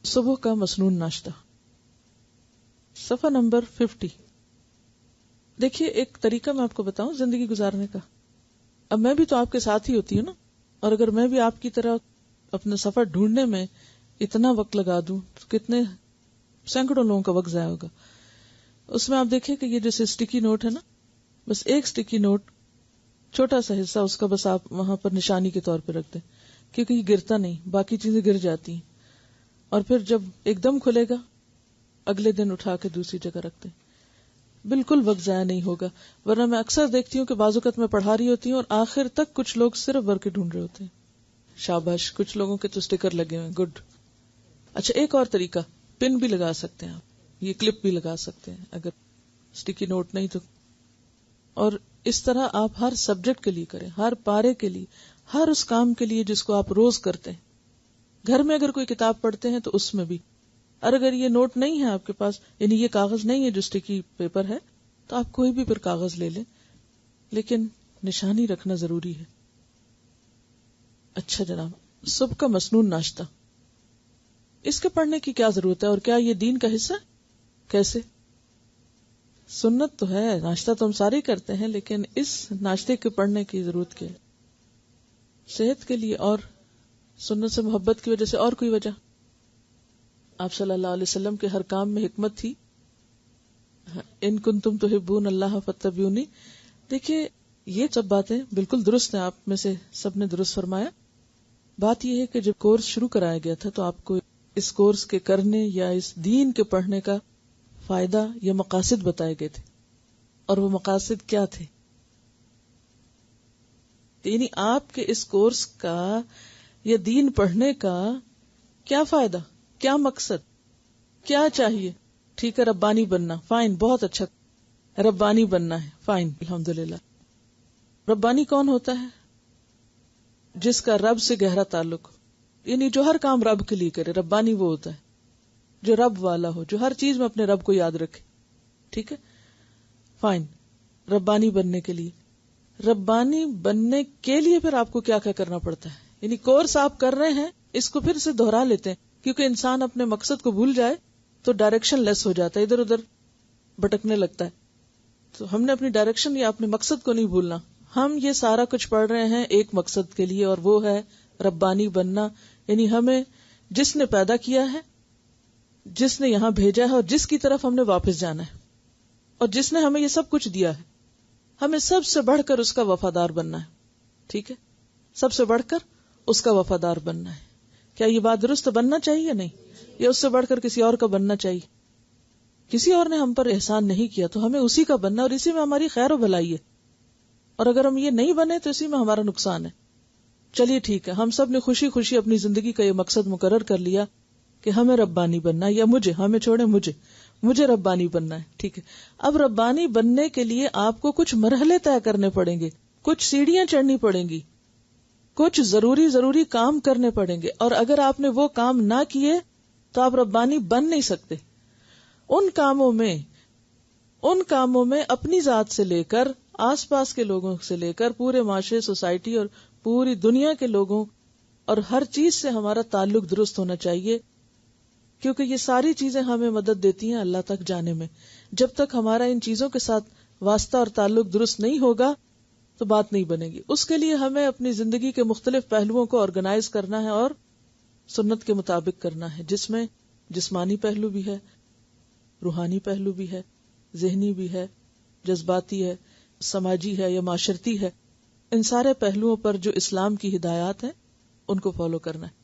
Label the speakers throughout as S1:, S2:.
S1: صبح کا مسنون ناشتہ، صفحہ نمبر 50۔ دیکھیے ایک طریقہ میں آپ کو بتاؤں زندگی گزارنے کا۔ اب میں بھی تو آپ کے ساتھ ہی ہوتی ہوں نا، اور اگر میں بھی آپ کی طرح اپنا سفر ڈھونڈنے میں اتنا وقت لگا دوں تو کتنے سینکڑوں لوگوں کا وقت ضائع ہوگا۔ اس میں آپ دیکھیں کہ یہ جیسے اسٹیکی نوٹ ہے نا، بس ایک اسٹیکی نوٹ چھوٹا سا حصہ اس کا بس آپ وہاں پر نشانی کے طور پہ رکھ دیں، کیونکہ یہ گرتا نہیں، باقی چیزیں گر جاتی ہیں، اور پھر جب ایک دم کھلے گا اگلے دن اٹھا کے دوسری جگہ رکھ دیں، بالکل وقت ضائع نہیں ہوگا۔ ورنہ میں اکثر دیکھتی ہوں کہ بعض اوقات میں پڑھا رہی ہوتی ہوں اور آخر تک کچھ لوگ صرف ورک ڈھونڈ رہے ہوتے ہیں۔ شاباش، کچھ لوگوں کے تو اسٹیکر لگے ہوئے، گڈ۔ اچھا ایک اور طریقہ، پن بھی لگا سکتے ہیں آپ، یہ کلپ بھی لگا سکتے ہیں اگر اسٹیکی نوٹ نہیں تو۔ اور اس طرح آپ ہر سبجیکٹ کے لیے کریں، ہر پارے کے لیے، ہر اس کام کے لیے جس کو آپ روز کرتے ہیں۔ گھر میں اگر کوئی کتاب پڑھتے ہیں تو اس میں بھی، اور اگر یہ نوٹ نہیں ہے آپ کے پاس، یعنی یہ کاغذ نہیں ہے جو اسٹیکی پیپر ہے، تو آپ کوئی بھی پھر کاغذ لے لیں، لیکن نشانی رکھنا ضروری ہے۔ اچھا جناب، صبح کا مسنون ناشتہ، اس کے پڑھنے کی کیا ضرورت ہے اور کیا یہ دین کا حصہ ہے؟ کیسے؟ سنت تو ہے، ناشتہ تو ہم سارے کرتے ہیں، لیکن اس ناشتے کے پڑھنے کی ضرورت کیا ہے؟ صحت کے لیے اور سنت سے محبت کی وجہ سے، اور کوئی وجہ؟ آپ صلی اللہ علیہ وسلم کے ہر کام میں حکمت تھی۔ ان کنتم تحبون اللہ فاتبعونی۔ دیکھیے یہ سب باتیں بالکل درست ہیں، آپ میں سے سب نے درست فرمایا۔ بات یہ ہے کہ جب کورس شروع کرایا گیا تھا تو آپ کو اس کورس کے کرنے یا اس دین کے پڑھنے کا فائدہ یا مقاصد بتائے گئے تھے، اور وہ مقاصد کیا تھے؟ یعنی آپ کے اس کورس کا یا دین پڑھنے کا کیا فائدہ، کیا مقصد، کیا چاہیے؟ ٹھیک ہے، ربانی بننا، فائن، بہت اچھا، ربانی بننا ہے، فائن، الحمدللہ۔ ربانی کون ہوتا ہے؟ جس کا رب سے گہرا تعلق ہو، یعنی جو ہر کام رب کے لیے کرے، ربانی وہ ہوتا ہے جو رب والا ہو، جو ہر چیز میں اپنے رب کو یاد رکھے۔ ٹھیک ہے، فائن۔ ربانی بننے کے لیے، ربانی بننے کے لیے پھر آپ کو کیا کیا کرنا پڑتا ہے؟ یعنی کورس آپ کر رہے ہیں، اس کو پھر سے دہرا لیتے ہیں، کیونکہ انسان اپنے مقصد کو بھول جائے تو ڈائریکشن لیس ہو جاتا ہے، ادھر ادھر بھٹکنے لگتا ہے۔ تو ہم نے اپنی ڈائریکشن یا اپنے مقصد کو نہیں بھولنا۔ ہم یہ سارا کچھ پڑھ رہے ہیں ایک مقصد کے لیے، اور وہ ہے ربانی بننا، یعنی ہمیں جس نے پیدا کیا ہے، جس نے یہاں بھیجا ہے، اور جس کی طرف ہم نے واپس جانا ہے، اور جس نے ہمیں یہ سب کچھ دیا ہے، ہمیں سب سے بڑھ کر اس کا وفادار بننا ہے۔ ٹھیک ہے، سب سے بڑھ کر اس کا وفادار بننا ہے۔ کیا یہ بات درست بننا چاہیے یا نہیں؟ یا اس سے بڑھ کر کسی اور کا بننا چاہیے؟ کسی اور نے ہم پر احسان نہیں کیا تو ہمیں اسی کا بننا، اور اسی میں ہماری خیر و بھلائی ہے، اور اگر ہم یہ نہیں بنے تو اسی میں ہمارا نقصان ہے۔ چلیے ٹھیک ہے، ہم سب نے خوشی خوشی اپنی زندگی کا یہ مقصد مقرر کر لیا کہ ہمیں ربانی بننا، یا ہمیں چھوڑے مجھے ربانی بننا ہے۔ ٹھیک ہے، اب ربانی بننے کے لیے آپ کو کچھ مرحلے طے کرنے پڑیں گے، کچھ سیڑھیاں چڑھنی پڑیں گی، کچھ ضروری کام کرنے پڑیں گے، اور اگر آپ نے وہ کام نہ کیے تو آپ ربانی بن نہیں سکتے۔ ان کاموں میں اپنی ذات سے لے کر آس پاس کے لوگوں سے لے کر پورے معاشرے، سوسائٹی اور پوری دنیا کے لوگوں اور ہر چیز سے ہمارا تعلق درست ہونا چاہیے، کیونکہ یہ ساری چیزیں ہمیں مدد دیتی ہیں اللہ تک جانے میں۔ جب تک ہمارا ان چیزوں کے ساتھ واسطہ اور تعلق درست نہیں ہوگا تو بات نہیں بنے گی۔ اس کے لیے ہمیں اپنی زندگی کے مختلف پہلوؤں کو آرگنائز کرنا ہے اور سنت کے مطابق کرنا ہے، جس میں جسمانی پہلو بھی ہے، روحانی پہلو بھی ہے، ذہنی بھی ہے، جذباتی ہے، سماجی ہے یا معاشرتی ہے۔ ان سارے پہلوؤں پر جو اسلام کی ہدایات ہیں ان کو فالو کرنا ہے۔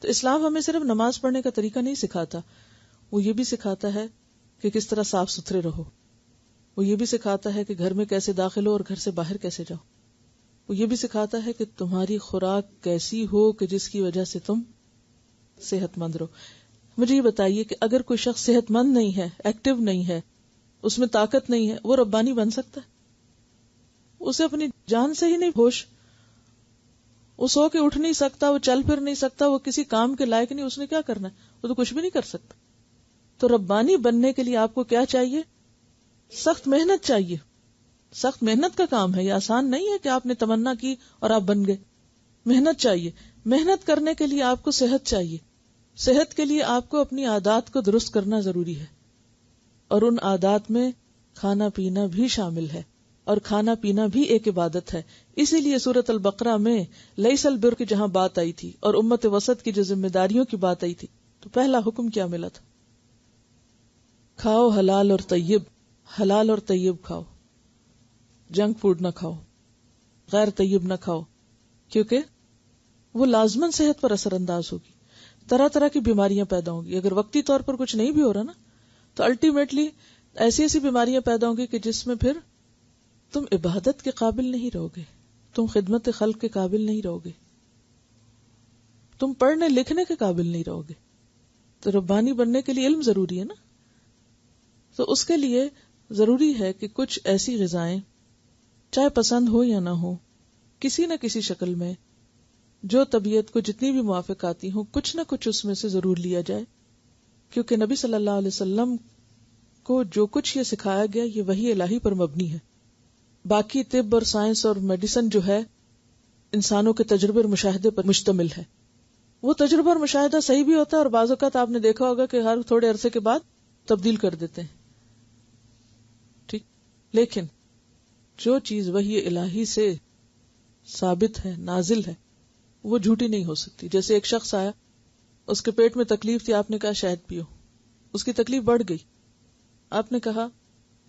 S1: تو اسلام ہمیں صرف نماز پڑھنے کا طریقہ نہیں سکھاتا، وہ یہ بھی سکھاتا ہے کہ کس طرح صاف ستھرے رہو، وہ یہ بھی سکھاتا ہے کہ گھر میں کیسے داخل ہو اور گھر سے باہر کیسے جاؤ، وہ یہ بھی سکھاتا ہے کہ تمہاری خوراک کیسی ہو کہ جس کی وجہ سے تم صحت مند رہو۔ مجھے یہ بتائیے کہ اگر کوئی شخص صحت مند نہیں ہے، ایکٹیو نہیں ہے، اس میں طاقت نہیں ہے، وہ ربانی بن سکتا ہے؟ اسے اپنی جان سے ہی نہیں ہوش، وہ سو کے اٹھ نہیں سکتا، وہ چل پھر نہیں سکتا، وہ کسی کام کے لائق نہیں، اس نے کیا کرنا ہے؟ وہ تو کچھ بھی نہیں کر سکتا۔ تو ربانی بننے کے لیے آپ کو کیا چاہیے؟ سخت محنت چاہیے۔ سخت محنت کا کام ہے، یہ آسان نہیں ہے کہ آپ نے تمنا کی اور آپ بن گئے۔ محنت چاہیے، محنت کرنے کے لیے آپ کو صحت چاہیے، صحت کے لیے آپ کو اپنی عادات کو درست کرنا ضروری ہے، اور ان عادات میں کھانا پینا بھی شامل ہے، اور کھانا پینا بھی ایک عبادت ہے۔ اسی لیے سورۃ البقرہ میں لیس البر کی جہاں بات آئی تھی اور امت وسط کی جو ذمہ داریوں کی بات آئی تھی، تو پہلا حکم کیا ملا تھا؟ کھاؤ حلال اور طیب، حلال اور طیب کھاؤ، جنک فوڈ نہ کھاؤ، غیر طیب نہ کھاؤ، کیونکہ وہ لازماً صحت پر اثر انداز ہوگی، طرح طرح کی بیماریاں پیدا ہوں گی۔ اگر وقتی طور پر کچھ نہیں بھی ہو رہا نا، تو الٹیمیٹلی ایسی ایسی بیماریاں پیدا ہوں گی کہ جس میں پھر تم عبادت کے قابل نہیں رہو گے، تم خدمت خلق کے قابل نہیں رہو گے، تم پڑھنے لکھنے کے قابل نہیں رہو گے۔ تو ربانی بننے کے لیے علم ضروری ہے نا، تو اس کے لیے ضروری ہے کہ کچھ ایسی غذائیں، چاہے پسند ہو یا نہ ہو، کسی نہ کسی شکل میں جو طبیعت کو جتنی بھی موافق آتی ہوں، کچھ نہ کچھ اس میں سے ضرور لیا جائے، کیونکہ نبی صلی اللہ علیہ وسلم کو جو کچھ یہ سکھایا گیا یہ وحی الہی پر مبنی ہے۔ باقی طب اور سائنس اور میڈیسن جو ہے انسانوں کے تجربے اور مشاہدے پر مشتمل ہے۔ وہ تجربہ اور مشاہدہ صحیح بھی ہوتا ہے، اور بعض اوقات آپ نے دیکھا ہوگا کہ ہر تھوڑے عرصے کے بعد تبدیل کر دیتے ہیں، ٹھیک، لیکن جو چیز وحی الہی سے ثابت ہے، نازل ہے، وہ جھوٹی نہیں ہو سکتی۔ جیسے ایک شخص آیا، اس کے پیٹ میں تکلیف تھی، آپ نے کہا شہد پیو، اس کی تکلیف بڑھ گئی، آپ نے کہا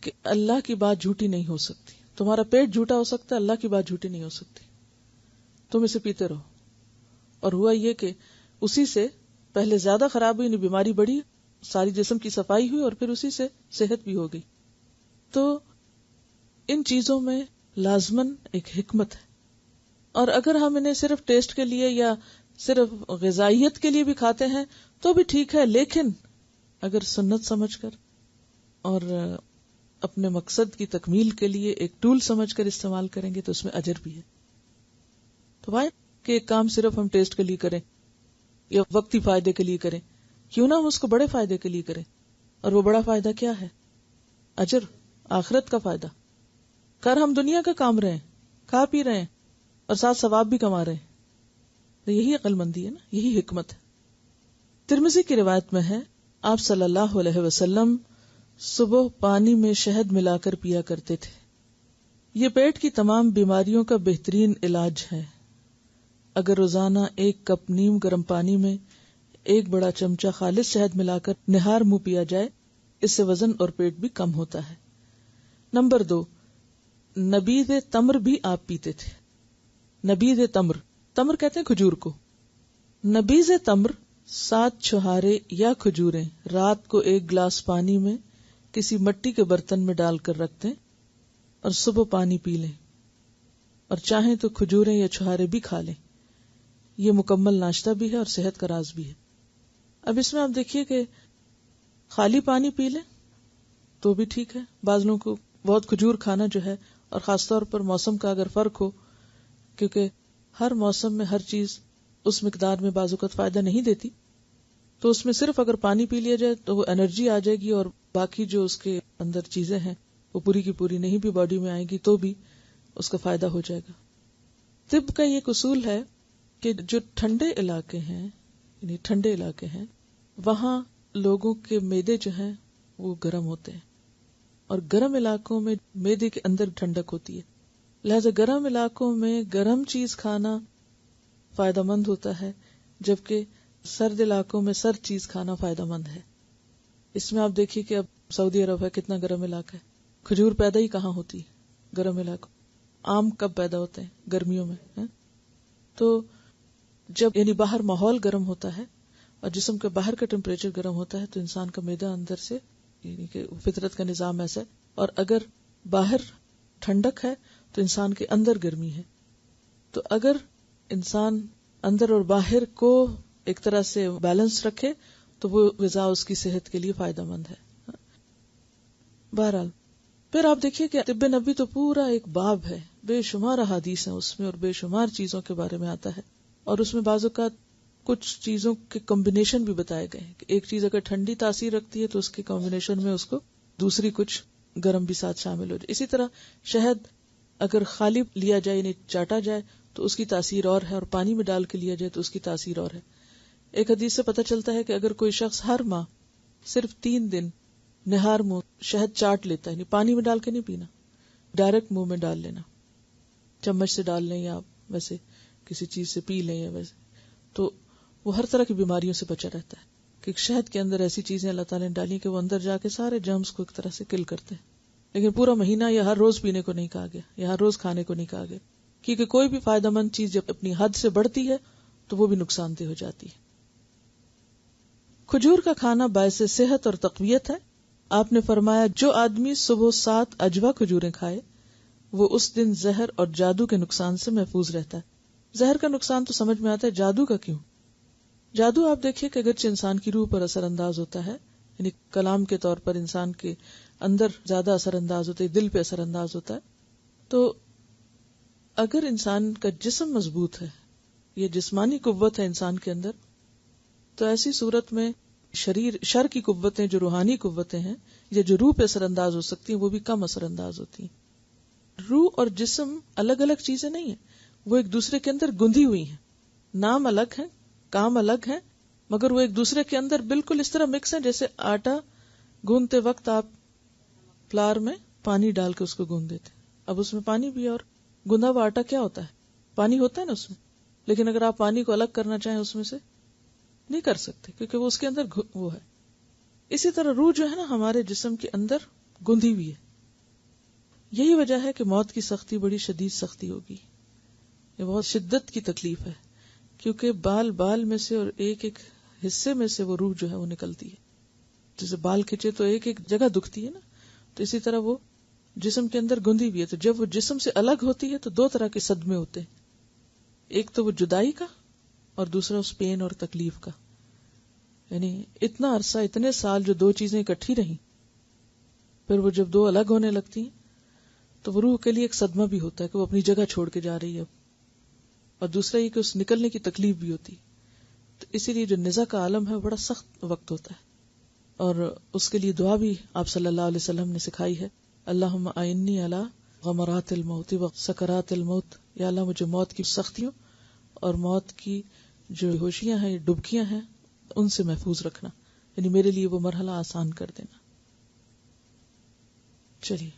S1: کہ اللہ کی بات جھوٹی نہیں ہو سکتی، تمہارا پیٹ جھوٹا ہو سکتا ہے، اللہ کی بات جھوٹی نہیں ہو سکتی، تم اسے پیتے رہو۔ اور ہوا یہ کہ اسی سے پہلے زیادہ خراب ہوئی، بیماری بڑھی، ساری جسم کی صفائی ہوئی، اور پھر اسی سے صحت بھی ہو گئی۔ تو ان چیزوں میں لازماً ایک حکمت ہے، اور اگر ہم انہیں صرف ٹیسٹ کے لیے یا صرف غذائیت کے لیے بھی کھاتے ہیں تو بھی ٹھیک ہے، لیکن اگر سنت سمجھ کر اور اپنے مقصد کی تکمیل کے لیے ایک ٹول سمجھ کر استعمال کریں گے تو اس میں اجر بھی ہے۔ تو بھائی کہ ایک کام صرف ہم ٹیسٹ کے لیے کریں یا وقتی فائدے کے لیے کریں، کیوں نہ ہم اس کو بڑے فائدے کے لیے کریں، اور وہ بڑا فائدہ کیا ہے؟ اجر، آخرت کا فائدہ۔ کر ہم دنیا کا کام رہے ہیں، کھا پی رہے ہیں اور ساتھ ثواب بھی کما رہے ہیں، تو یہی عقل مندی ہے نا، یہی حکمت ہے۔ ترمذی کی روایت میں ہے، آپ صلی اللہ علیہ وسلم صبح پانی میں شہد ملا کر پیا کرتے تھے، یہ پیٹ کی تمام بیماریوں کا بہترین علاج ہے۔ اگر روزانہ 1 کپ نیم گرم پانی میں 1 بڑا چمچہ خالص شہد ملا کر نہار منہ پیا جائے، اس سے وزن اور پیٹ بھی کم ہوتا ہے۔ نمبر 2، نبیذ تمر بھی آپ پیتے تھے۔ نبیذ تمر، تمر کہتے ہیں کھجور کو۔ نبیذ تمر 7 چھہارے یا کھجوریں رات کو 1 گلاس پانی میں کسی مٹی کے برتن میں ڈال کر رکھ دیں اور صبح پانی پی لیں، اور چاہیں تو کھجوریں یا چھہارے بھی کھا لیں۔ یہ مکمل ناشتہ بھی ہے اور صحت کا راز بھی ہے۔ اب اس میں آپ دیکھیے کہ خالی پانی پی لیں تو بھی ٹھیک ہے، بعض لوگوں کو بہت کھجور کھانا جو ہے، اور خاص طور پر موسم کا اگر فرق ہو، کیونکہ ہر موسم میں ہر چیز اس مقدار میں بعض اوقات فائدہ نہیں دیتی، تو اس میں صرف اگر پانی پی لیا جائے تو وہ انرجی آ جائے گی، اور باقی جو اس کے اندر چیزیں ہیں وہ پوری کی پوری نہیں بھی باڈی میں آئیں گی تو بھی اس کا فائدہ ہو جائے گا۔ طب کا یہ اصول ہے کہ جو ٹھنڈے علاقے ہیں، یعنی ٹھنڈے علاقے ہیں، وہاں لوگوں کے معدے جو ہیں وہ گرم ہوتے ہیں، اور گرم علاقوں میں معدے کے اندر ٹھنڈک ہوتی ہے، لہذا گرم علاقوں میں گرم چیز کھانا فائدہ مند ہوتا ہے، جبکہ سرد علاقوں میں سرد چیز کھانا فائدہ مند ہے۔ اس میں آپ دیکھیے کہ اب سعودی عرب ہے، کتنا گرم علاقہ ہے، کھجور پیدا ہی کہاں ہوتی ہے؟ گرم علاقوں۔ آم کب پیدا ہوتے ہیں؟ گرمیوں میں۔ تو جب یعنی باہر ماحول گرم ہوتا ہے اور جسم کے باہر کا ٹیمپریچر گرم ہوتا ہے تو انسان کا معدہ اندر سے، یعنی کہ فطرت کا نظام ایسا ہے، اور اگر باہر ٹھنڈک ہے تو انسان کے اندر گرمی ہے۔ تو اگر انسان اندر اور باہر کو ایک طرح سے بیلنس رکھے تو وہ غذا اس کی صحت کے لیے فائدہ مند ہے۔ بہرحال پھر آپ دیکھیے کہ طب نبوی تو پورا ایک باب ہے، بے شمار احادیث ہیں اس میں، اور بے شمار چیزوں کے بارے میں آتا ہے، اور اس میں بعض اوقات کچھ چیزوں کے کمبینیشن بھی بتائے گئے ہیں کہ ایک چیز اگر ٹھنڈی تاثیر رکھتی ہے تو اس کے کمبینیشن میں اس کو دوسری کچھ گرم بھی ساتھ شامل ہو جائے۔ اسی طرح شہد اگر خالی لیا جائے، یعنی چاٹا جائے، تو اس کی تاثیر اور ہے، اور پانی میں ڈال کے لیا جائے تو اس کی تاثیر اور ہے۔ ایک حدیث سے پتہ چلتا ہے کہ اگر کوئی شخص ہر ماہ صرف 3 دن نہار منہ شہد چاٹ لیتا ہے، یعنی پانی میں ڈال کے نہیں پینا، ڈائریکٹ منہ میں ڈال لینا، چمچ سے ڈال لیں یا ویسے کسی چیز سے پی لیں یا ویسے، تو وہ ہر طرح کی بیماریوں سے بچا رہتا ہے، کہ شہد کے اندر ایسی چیزیں اللہ تعالیٰ نے ڈالی کہ وہ اندر جا کے سارے جرمز کو ایک طرح سے کل کرتے ہیں. لیکن پورا مہینہ یا ہر روز پینے کو نہیں کہا گیا، یا ہر روز کھانے کو نہیں کہا گیا، کیونکہ کوئی بھی فائدہ مند چیز جب اپنی حد سے بڑھتی ہے تو وہ بھی نقصان دہ ہو جاتی ہے. کھجور کا کھانا باعث صحت اور تقویت ہے. آپ نے فرمایا جو آدمی صبح 7 اجوا کھجوریں کھائے وہ اس دن زہر اور جادو کے نقصان سے محفوظ رہتا ہے. زہر کا نقصان تو سمجھ میں آتا ہے، جادو کا کیوں؟ جادو آپ دیکھیے کہ اگرچہ انسان کی روح پر اثر انداز ہوتا ہے، یعنی کلام کے طور پر انسان کے اندر زیادہ اثر انداز ہوتا ہے، دل پہ اثر انداز ہوتا ہے، تو اگر انسان کا جسم مضبوط ہے، یہ جسمانی قوت ہے انسان کے اندر، تو ایسی صورت میں شر کی قوتیں جو روحانی قوتیں ہیں یا جو روح پہ اثر انداز ہو سکتی ہیں وہ بھی کم اثر انداز ہوتی ہیں. روح اور جسم الگ الگ چیزیں نہیں ہیں، وہ ایک دوسرے کے اندر گندھی ہوئی ہیں، نام الگ ہیں، کام الگ ہیں، مگر وہ ایک دوسرے کے اندر بالکل اس طرح مکس ہیں جیسے آٹا گوندتے وقت آپ فلار میں پانی ڈال کے اس کو گوندھ دیتے. اب اس میں پانی بھی اور گندھا ہوا آٹا کیا ہوتا ہے؟ پانی ہوتا ہے نا اس میں، لیکن اگر آپ پانی کو الگ کرنا چاہیں اس میں سے نہیں کر سکتے کیونکہ وہ اس کے اندر وہ ہے. اسی طرح روح جو ہے نا ہمارے جسم کے اندر گندھی ہوئی ہے. یہی وجہ ہے کہ موت کی سختی بڑی شدید سختی ہوگی، یہ بہت شدت کی تکلیف ہے، کیونکہ بال بال میں سے اور ایک ایک حصے میں سے وہ روح جو ہے وہ نکلتی ہے. جیسے بال کھچے تو ایک ایک جگہ دکھتی ہے نا، تو اسی طرح وہ جسم کے اندر گندھی ہوئی ہے. تو جب وہ جسم سے الگ ہوتی ہے تو 2 طرح کے صدمے ہوتے ہیں، ایک تو وہ جدائی کا اور دوسرا اس پین اور تکلیف کا. یعنی اتنا عرصہ، اتنے سال جو 2 چیزیں اکٹھی رہیں، پھر وہ جب 2 الگ ہونے لگتی ہیں تو وہ روح کے لیے ایک صدمہ بھی ہوتا ہے کہ وہ اپنی جگہ چھوڑ کے جا رہی ہے، اور دوسرا یہ کہ اس نکلنے کی تکلیف بھی ہوتی. تو اسی لیے جو نزع کا عالم ہے وہ بڑا سخت وقت ہوتا ہے، اور اس کے لیے دعا بھی آپ صلی اللہ علیہ وسلم نے سکھائی ہے، اللہم اعنی علی غمرات الموت و سکرات الموت. یا اللہ مجھے موت کی سختیوں اور موت کی جو ہوشیاں ہیں، ڈبکیاں ہیں، ان سے محفوظ رکھنا، یعنی میرے لیے وہ مرحلہ آسان کر دینا. چلیے